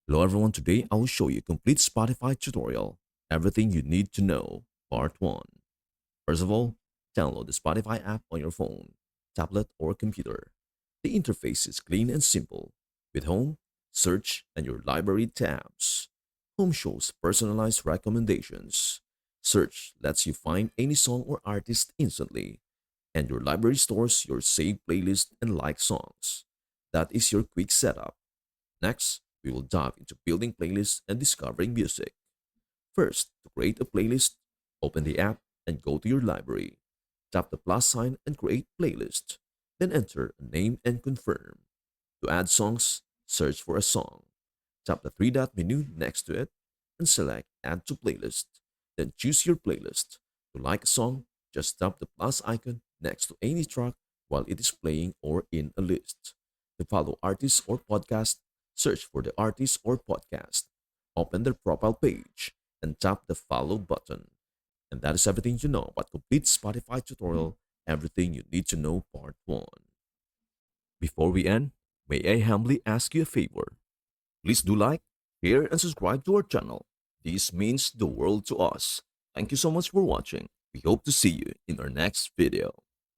Hello everyone, today I will show you a complete Spotify tutorial, everything you need to know, part 1. First of all, download the Spotify app on your phone, tablet or computer. The interface is clean and simple, with home, search and your library tabs. Home shows personalized recommendations. Search lets you find any song or artist instantly, and your library stores your saved playlist and like songs. That is your quick setup. Next, we will dive into building playlists and discovering music. First, to create a playlist, open the app and go to your library. Tap the plus sign and create playlist. Then enter a name and confirm. To add songs, search for a song. Tap the three dot menu next to it and select Add to Playlist. Then choose your playlist. To like a song, just tap the plus icon next to any track while it is playing or in a list. To follow artists or podcast, search for the artist or podcast. Open their profile page and tap the follow button. And that is everything you know about complete Spotify tutorial, everything you need to know part 1. Before we end, may I humbly ask you a favor? Please do like, share, and subscribe to our channel. This means the world to us. Thank you so much for watching. We hope to see you in our next video.